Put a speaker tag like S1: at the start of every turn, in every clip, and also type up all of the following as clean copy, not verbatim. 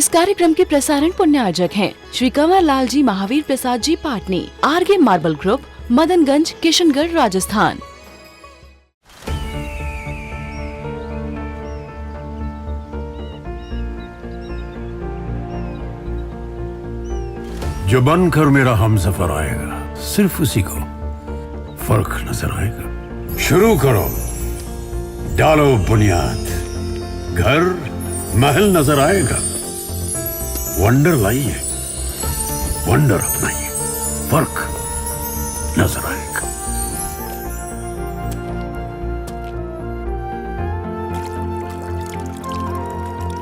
S1: इस कार्यक्रम के प्रसारण पुण्यार्जक हैं Shri Kanwar Lal ji Mahavir Prasad ji Patni, RK marble group, Madanganj, Kishangarh, Rajasthan.
S2: जो बनकर मेरा हमसफर आएगा, सिर्फ उसी को फर्क नजर आएगा। शुरू करो, डालो बुनियाद, घर महल नजर आएगा। वंडर लाइए, वंडर अपनाइए, फर्क नजर आएगा।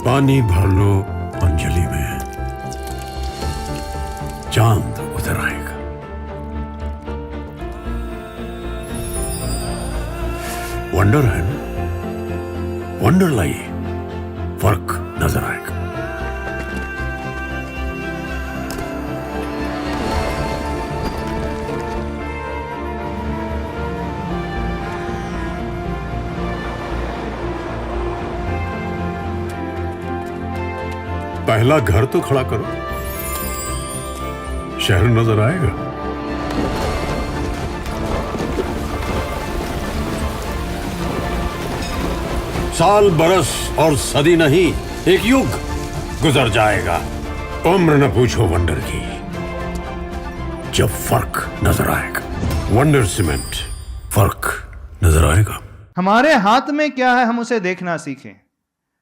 S2: पानी भर लो अंजलि में, चांद उतर आएगा। वंडर है ना, वंडर लाइए, फर्क नजर आएगा। पहला घर तो खड़ा करो, शहर नजर आएगा। साल बरस और सदी नहीं, एक युग गुजर जाएगा। उम्र न पूछो वंडर की, जब फर्क नजर आएगा। वंडर सीमेंट, फर्क नजर आएगा।
S3: हमारे हाथ में क्या है, हम उसे देखना सीखें।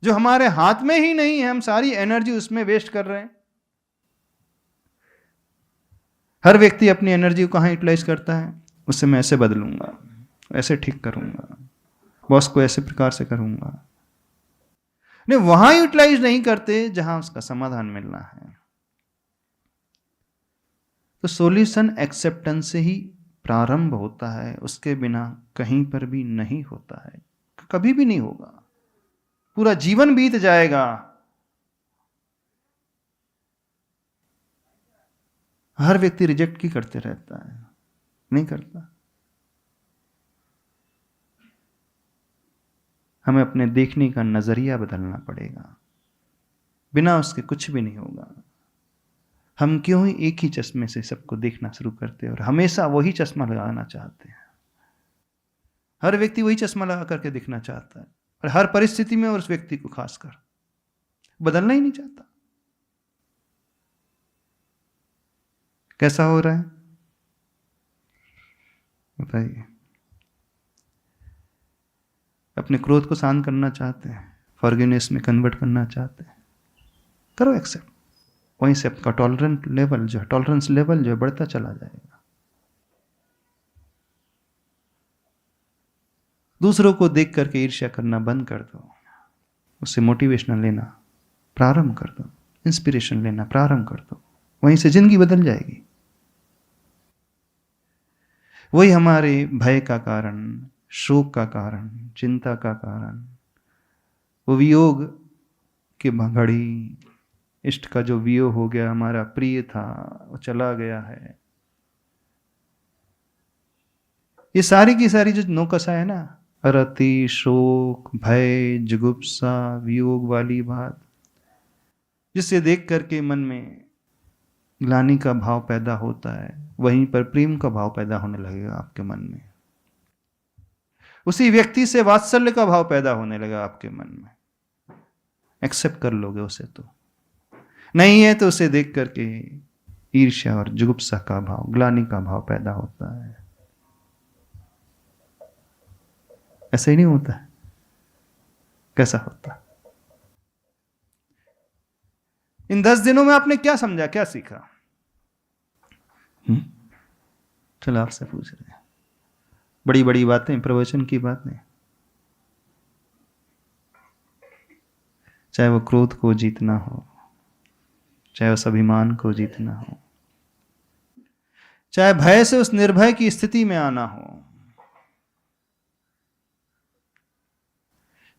S3: जो हमारे हाथ में ही नहीं है, हम सारी एनर्जी उसमें वेस्ट कर रहे हैं। हर व्यक्ति अपनी एनर्जी को कहाँ यूटिलाइज करता है, उससे मैं ऐसे बदलूंगा, ऐसे ठीक करूंगा, बॉस को ऐसे प्रकार से करूंगा। नहीं, वहां यूटिलाइज नहीं करते जहां उसका समाधान मिलना है। तो सॉल्यूशन एक्सेप्टेंस से ही प्रारंभ होता है, उसके बिना कहीं पर भी नहीं होता है, कभी भी नहीं होगा। पूरा जीवन बीत जाएगा, हर व्यक्ति रिजेक्ट की करते रहता है, नहीं करता। हमें अपने देखने का नजरिया बदलना पड़ेगा, बिना उसके कुछ भी नहीं होगा। हम क्यों ही एक ही चश्मे से सबको देखना शुरू करते हैं और हमेशा वही चश्मा लगाना चाहते हैं। हर व्यक्ति वही चश्मा लगा करके दिखना चाहता है और हर परिस्थिति में, और उस व्यक्ति को खासकर बदलना ही नहीं चाहता। कैसा हो रहा है बताइए। अपने क्रोध को शांत करना चाहते हैं, फॉरगिवनेस में कन्वर्ट करना चाहते हैं, करो एक्सेप्ट। वहीं से आपका टॉलरेंस लेवल जो है बढ़ता चला जाएगा। दूसरों को देख करके ईर्ष्या करना बंद कर दो, उससे मोटिवेशन लेना प्रारंभ कर दो, इंस्पिरेशन लेना प्रारंभ कर दो, वहीं से जिंदगी बदल जाएगी। वही हमारे भय का कारण, शोक का कारण, चिंता का कारण, वो वियोग की घड़ी, इष्ट का जो वियोग हो गया, हमारा प्रिय था वो चला गया है, ये सारी की सारी जो नौकसा है ना, अरति, शोक, भय, जुगुप्सा, वियोग वाली बात, जिससे देख करके मन में ग्लानि का भाव पैदा होता है, वहीं पर प्रेम का भाव पैदा होने लगेगा आपके मन में। उसी व्यक्ति से वात्सल्य का भाव पैदा होने लगा आपके मन में। एक्सेप्ट कर लोगे उसे, तो नहीं है तो उसे देख करके ईर्ष्या और जुगुप्सा का भाव, ग्लानि का भाव पैदा होता है। ऐसा ही नहीं होता है, कैसा होता है? इन 10 दिनों में आपने क्या समझा, क्या सीखा? चलो आपसे पूछ रहे हैं। बड़ी बड़ी बातें, प्रवचन की बातें, चाहे वो क्रोध को जीतना हो, चाहे उस अभिमान को जीतना हो, चाहे भय से उस निर्भय की स्थिति में आना हो,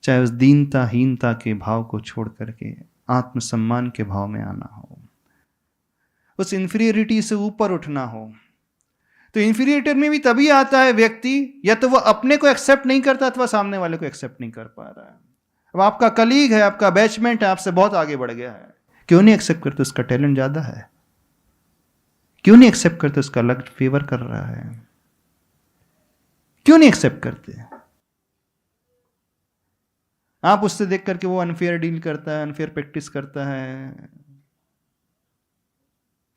S3: चाहे उस दीनता हीनता के भाव को छोड़ करके आत्मसम्मान के भाव में आना हो, उस इंफीरियरिटी से ऊपर उठना हो। तो इंफीरियरिटी में भी तभी आता है व्यक्ति, या तो वह अपने को एक्सेप्ट नहीं करता अथवा सामने वाले को एक्सेप्ट नहीं कर पा रहा है। अब आपका कलीग है, आपका बैचमेंट है, आपसे बहुत आगे बढ़ गया है, क्यों नहीं एक्सेप्ट करते उसका टैलेंट ज्यादा है? क्यों नहीं एक्सेप्ट करते उसका लक फेवर कर रहा है? क्यों नहीं एक्सेप्ट करते? आप उससे देख करके वो अनफेयर डील करता है, अनफेयर प्रैक्टिस करता है,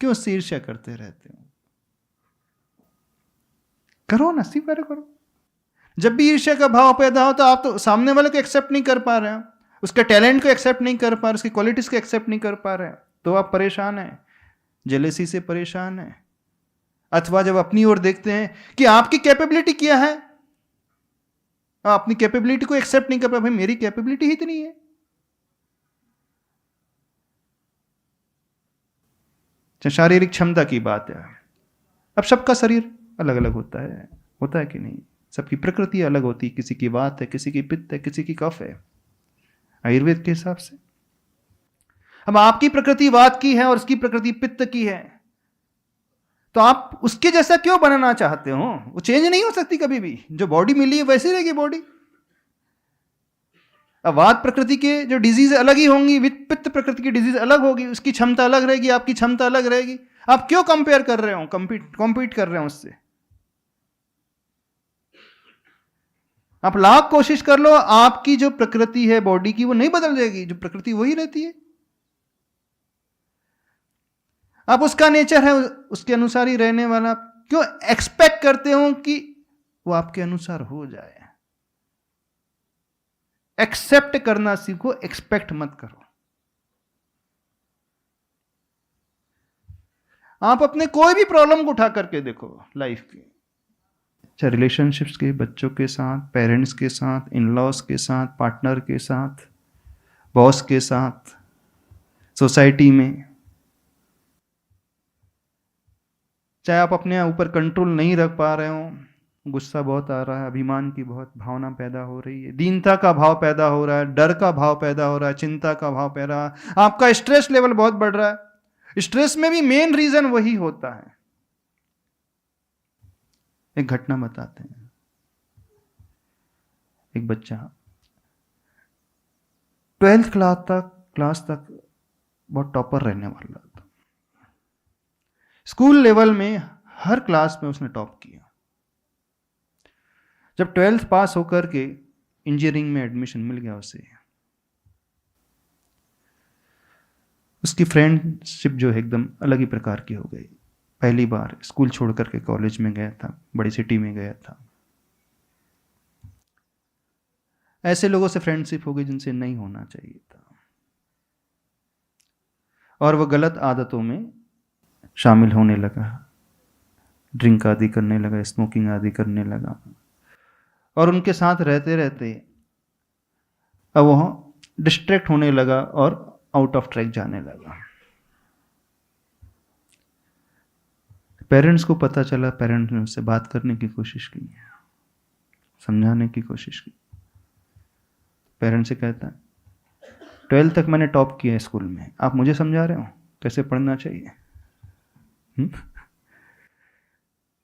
S3: क्यों उससे ईर्ष्या करते रहते हो? करो ना, स्वीकार करो। जब भी ईर्ष्या का भाव पैदा हो तो आप तो सामने वाले को एक्सेप्ट नहीं कर पा रहे हो, उसके टैलेंट को एक्सेप्ट नहीं कर पा रहे, उसकी क्वालिटीज को एक्सेप्ट नहीं कर पा रहे, तो आप परेशान हैं, जेलेसी से परेशान हैं। अथवा जब अपनी ओर देखते हैं कि आपकी कैपेबिलिटी क्या है, आप अपनी कैपेबिलिटी को एक्सेप्ट नहीं कर पाए, भाई मेरी कैपेबिलिटी ही इतनी है। शारीरिक क्षमता की बात है, अब सबका शरीर अलग अलग होता है कि नहीं? सबकी प्रकृति अलग होती है, किसी की वात है, किसी की पित्त है, किसी की कफ है, आयुर्वेद के हिसाब से। अब आपकी प्रकृति वात की है और उसकी प्रकृति पित्त की है, तो आप उसके जैसा क्यों बनना चाहते हो? वो चेंज नहीं हो सकती कभी भी, जो बॉडी मिली है वैसी रहेगी बॉडी। अब वात प्रकृति के जो डिजीज अलग ही होंगी, पित्त प्रकृति की डिजीज अलग होगी, उसकी क्षमता अलग रहेगी, आपकी क्षमता अलग रहेगी। आप क्यों कंपेयर कर रहे हो, कॉम्पीट कर रहे हो उससे? आप लाख कोशिश कर लो, आपकी जो प्रकृति है बॉडी की वो नहीं बदल जाएगी, जो प्रकृति वही रहती है। आप उसका नेचर है, उसके अनुसार ही रहने वाला, क्यों एक्सपेक्ट करते हो कि वो आपके अनुसार हो जाए? एक्सेप्ट करना सीखो, एक्सपेक्ट मत करो। आप अपने कोई भी प्रॉब्लम को उठा करके देखो लाइफ की, चाहे रिलेशनशिप्स के, बच्चों के साथ, पेरेंट्स के साथ, इन-लॉज के साथ, पार्टनर के साथ, बॉस के साथ, सोसाइटी में, चाहे आप अपने ऊपर कंट्रोल नहीं रख पा रहे हो, गुस्सा बहुत आ रहा है, अभिमान की बहुत भावना पैदा हो रही है, दीनता का भाव पैदा हो रहा है, डर का भाव पैदा हो रहा है, चिंता का भाव पैदा हो रहा है, आपका स्ट्रेस लेवल बहुत बढ़ रहा है। स्ट्रेस में भी मेन रीजन वही होता है। एक घटना बताते हैं। एक बच्चा 12th क्लास तक बहुत टॉपर रहने वाला था। स्कूल लेवल में हर क्लास में उसने टॉप किया। जब 12th पास होकर के इंजीनियरिंग में एडमिशन मिल गया उसे, उसकी फ्रेंडशिप जो है एकदम अलग ही प्रकार की हो गई। पहली बार स्कूल छोड़ करके कॉलेज में गया था, बड़ी सिटी में गया था। ऐसे लोगों से फ्रेंडशिप हो गई जिनसे नहीं होना चाहिए था, और वह गलत आदतों में शामिल होने लगा, ड्रिंक आदि करने लगा, स्मोकिंग आदि करने लगा, और उनके साथ रहते रहते अब वह डिस्ट्रैक्ट होने लगा और आउट ऑफ ट्रैक जाने लगा। पेरेंट्स को पता चला, पेरेंट्स ने उससे बात करने की कोशिश की, समझाने की कोशिश की। पेरेंट्स से कहता है, 12th तक मैंने टॉप किया है स्कूल में, आप मुझे समझा रहे हो कैसे पढ़ना चाहिए,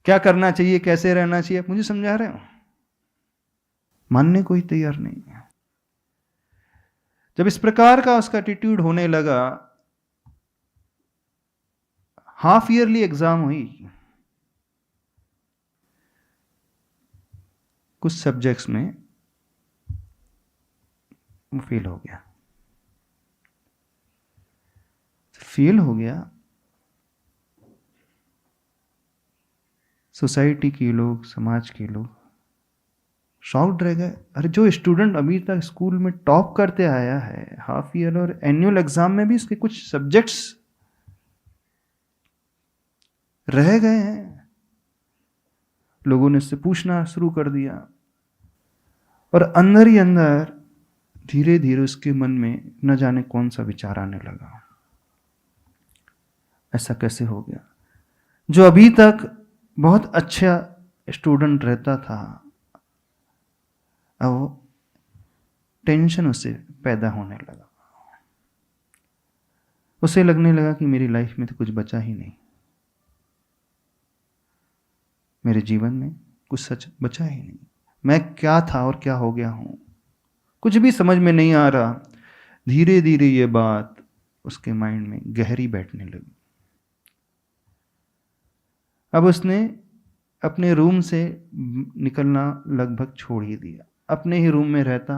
S3: क्या करना चाहिए, कैसे रहना चाहिए, आप मुझे समझा रहे हो? मानने को ही तैयार नहीं है। जब इस प्रकार का उसका एटीट्यूड होने लगा, हाफ ईयरली एग्जाम हुई, कुछ सब्जेक्ट्स में वो फेल हो गया। फेल हो गया, सोसाइटी के लोग, समाज के लोग शॉक्ड रह गए। अरे जो स्टूडेंट अभी तक स्कूल में टॉप करते आया है, हाफ ईयर और एनुअल एग्जाम में भी इसके कुछ सब्जेक्ट्स रह गए हैं। लोगों ने इससे पूछना शुरू कर दिया, और अंदर ही अंदर धीरे धीरे उसके मन में न जाने कौन सा विचार आने लगा, ऐसा कैसे हो गया? जो अभी तक बहुत अच्छा स्टूडेंट रहता था, अब वो टेंशन उससे पैदा होने लगा। उसे लगने लगा कि मेरी लाइफ में तो कुछ बचा ही नहीं, मेरे जीवन में कुछ सच बचा ही नहीं, मैं क्या था और क्या हो गया हूं, कुछ भी समझ में नहीं आ रहा। धीरे धीरे ये बात उसके माइंड में गहरी बैठने लगी। अब उसने अपने रूम से निकलना लगभग छोड़ ही दिया। अपने ही रूम में रहता,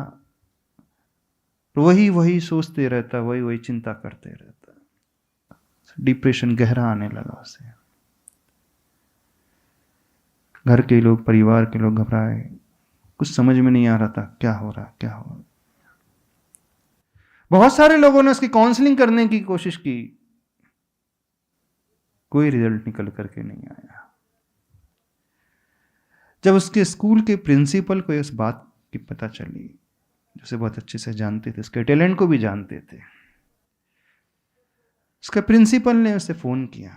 S3: वही वही सोचते रहता, वही वही चिंता करते रहता। डिप्रेशन गहरा आने लगा उसे। घर के लोग, परिवार के लोग घबराए, कुछ समझ में नहीं आ रहा था क्या हो रहा क्या हो रहा। बहुत सारे लोगों ने उसकी काउंसलिंग करने की कोशिश की, कोई रिजल्ट निकल करके नहीं आया। जब उसके स्कूल के प्रिंसिपल को इस बात की पता चली, जिसे बहुत अच्छे से जानते थे, उसके टैलेंट को भी जानते थे, उसके प्रिंसिपल ने उसे फोन किया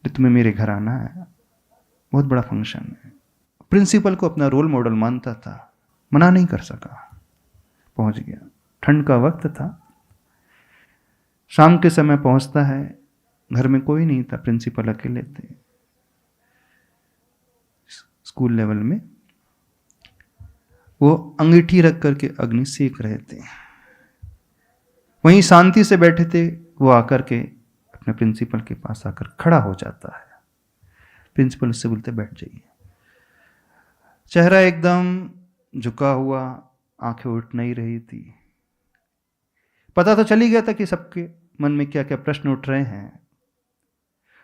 S3: कि तुम्हें मेरे घर आना है, बहुत बड़ा फंक्शन है। प्रिंसिपल को अपना रोल मॉडल मानता था, मना नहीं कर सका, पहुंच गया। ठंड का वक्त था, शाम के समय पहुंचता है, घर में कोई नहीं था, प्रिंसिपल अकेले थे। स्कूल लेवल में वो अंगीठी रख करके अग्नि सेक रहे थे, वहीं शांति से बैठे थे। वो आकर के अपने प्रिंसिपल के पास आकर खड़ा हो जाता है। प्रिंसिपल उससे बोलते बैठ जाइए। चेहरा एकदम झुका हुआ, आंखें उठ नहीं रही थी। पता तो चल ही गया था कि सबके मन में क्या क्या प्रश्न उठ रहे हैं।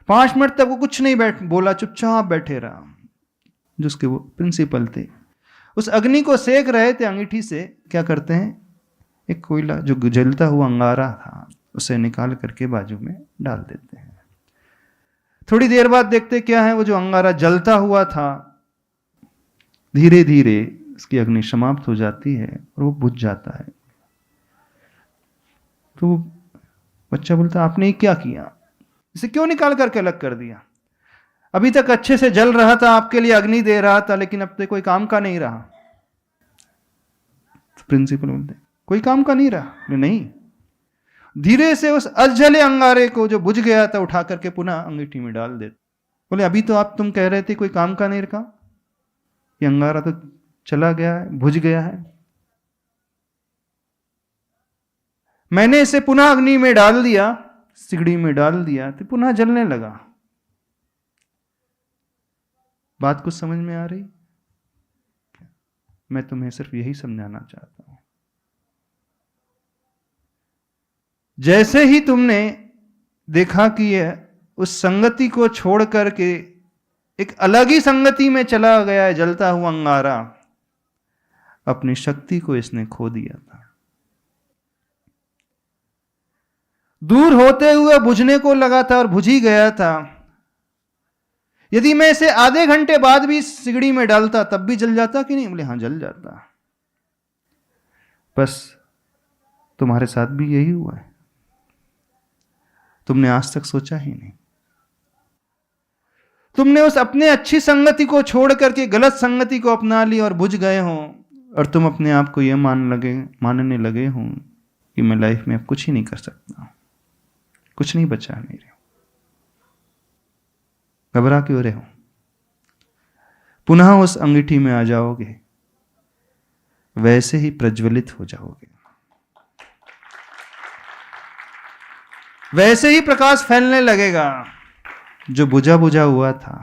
S3: 5 मिनट तक वो कुछ नहीं बोला, चुपचाप बैठे रहा। जो उसके वो प्रिंसिपल थे, उस अग्नि को सेक रहे थे अंगीठी से। क्या करते हैं, एक कोयला जो जलता हुआ अंगारा था, उसे निकाल करके बाजू में डाल देते हैं। थोड़ी देर बाद देखते क्या है, वो जो अंगारा जलता हुआ था, धीरे धीरे उसकी अग्नि समाप्त हो जाती है और वो बुझ जाता है। तो बच्चा बोलता, आपने ये क्या किया, इसे क्यों निकाल करके अलग कर दिया? अभी तक अच्छे से जल रहा था, आपके लिए अग्नि दे रहा था, लेकिन अब तो कोई काम का नहीं रहा। तो प्रिंसिपल बोलते, कोई काम का नहीं रहा? नहीं। धीरे से उस अजले अंगारे को जो बुझ गया था उठा करके पुनः अंगीठी में डाल देते। बोले, अभी तो तुम कह रहे थे कोई काम का नहीं रखा, ये अंगारा तो चला गया है, बुझ गया है। मैंने इसे पुनः अग्नि में डाल दिया, सिगड़ी में डाल दिया, तो पुनः जलने लगा। बात कुछ समझ में आ रही? मैं तुम्हें सिर्फ यही समझाना चाहता हूं। जैसे ही तुमने देखा कि यह उस संगति को छोड़ करके एक अलग ही संगति में चला गया है, जलता हुआ अंगारा, अपनी शक्ति को इसने खो दिया था। दूर होते हुए बुझने को लगा था और बुझ ही गया था। यदि मैं इसे आधे घंटे बाद भी सिगड़ी में डालता तब भी जल जाता कि नहीं? बोले, हां जल जाता। बस तुम्हारे साथ भी यही हुआ है, तुमने आज तक सोचा ही नहीं। तुमने उस अपने अच्छी संगति को छोड़ करके गलत संगति को अपना ली और बुझ गए हो, और तुम अपने आप को यह मानने लगे हो कि मैं लाइफ में अब कुछ ही नहीं कर सकता, कुछ नहीं बचा मेरे। घबरा क्यों रहे हो? पुनः उस अंगीठी में आ जाओगे, वैसे ही प्रज्वलित हो जाओगे, वैसे ही प्रकाश फैलने लगेगा। जो बुझा बुझा हुआ था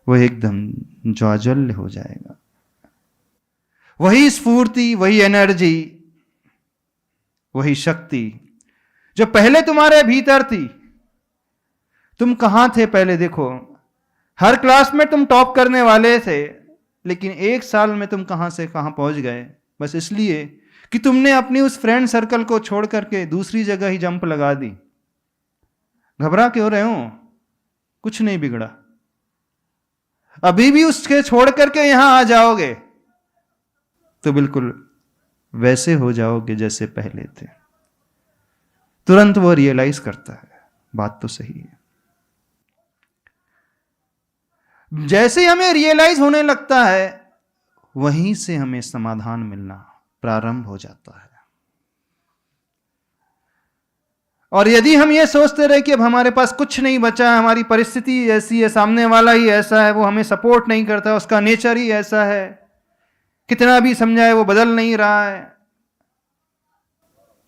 S3: वह एकदम ज्वाज्वल्य हो जाएगा। वही स्फूर्ति, वही एनर्जी, वही शक्ति जो पहले तुम्हारे भीतर थी। तुम कहां थे पहले? देखो, हर क्लास में तुम टॉप करने वाले थे, लेकिन 1 साल में तुम कहां से कहां पहुंच गए? बस इसलिए कि तुमने अपनी उस फ्रेंड सर्कल को छोड़ करके दूसरी जगह ही जंप लगा दी। घबरा क्यों रहे हो? कुछ नहीं बिगड़ा। अभी भी उसके छोड़ करके यहां आ जाओगे तो बिल्कुल वैसे हो जाओगे जैसे पहले थे। तुरंत वो रियलाइज करता है, बात तो सही है। जैसे ही हमें रियलाइज होने लगता है, वहीं से हमें समाधान मिलना प्रारंभ हो जाता है। और यदि हम ये सोचते रहे कि अब हमारे पास कुछ नहीं बचा है, हमारी परिस्थिति ऐसी है, सामने वाला ही ऐसा है, वो हमें सपोर्ट नहीं करता, उसका नेचर ही ऐसा है, कितना भी समझाए वो बदल नहीं रहा है,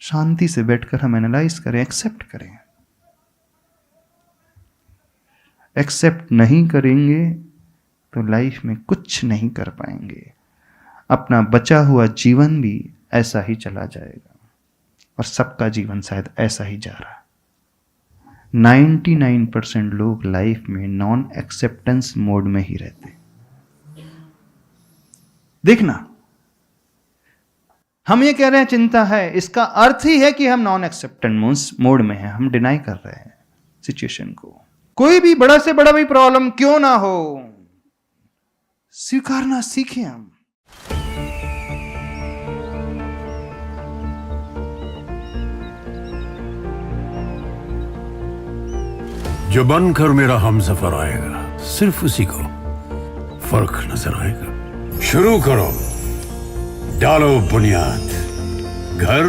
S3: शांति से बैठकर हम एनालाइज करें, एक्सेप्ट करें। एक्सेप्ट नहीं करेंगे तो लाइफ में कुछ नहीं कर पाएंगे। अपना बचा हुआ जीवन भी ऐसा ही चला जाएगा और सबका जीवन शायद ऐसा ही जा रहा है। 99% लोग लाइफ में नॉन एक्सेप्टेंस मोड में ही रहते। देखना, हम ये कह रहे हैं चिंता है, इसका अर्थ ही है कि हम नॉन एक्सेप्टेंस मोड में हैं, हम डिनाई कर रहे हैं सिचुएशन को। कोई भी बड़ा से बड़ा भी प्रॉब्लम क्यों ना हो, स्वीकारना सीखें हम।
S2: जो बनकर मेरा हमसफर आएगा, सिर्फ उसी को फर्क नजर आएगा। शुरू करो, डालो बुनियाद, घर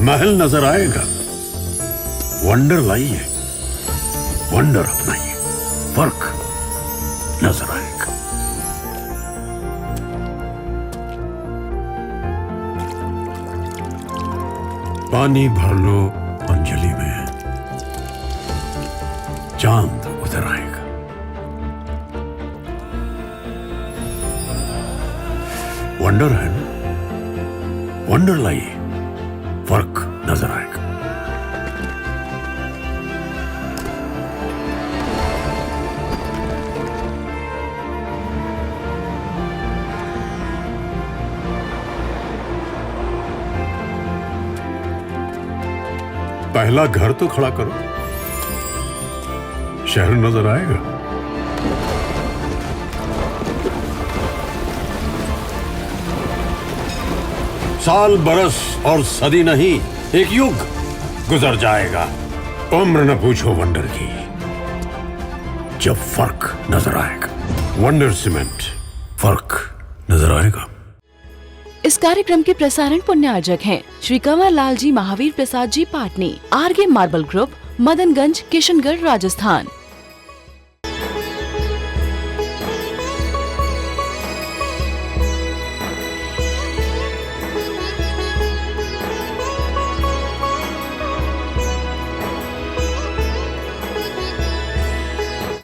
S2: महल नजर आएगा। वंडर लाइए, वंडर अपनाइए, फर्क नजर आएगा। पानी भर लो अंजलि में, चांद उतर आएगा। वंडर है ना, वंडर लाइए, फर्क नजर आएगा। पहला घर तो खड़ा करो, शहर नजर आएगा। साल बरस और सदी नहीं, एक युग गुजर जाएगा। उम्र न पूछो वंडर की, जब फर्क नजर आएगा। वंडर सीमेंट, फर्क नजर आएगा।
S1: इस कार्यक्रम के प्रसारण पुण्यार्जक हैं श्री कंवर लाल जी महावीर प्रसाद जी पाटनी, आरगे मार्बल ग्रुप, मदनगंज, किशनगढ़, राजस्थान।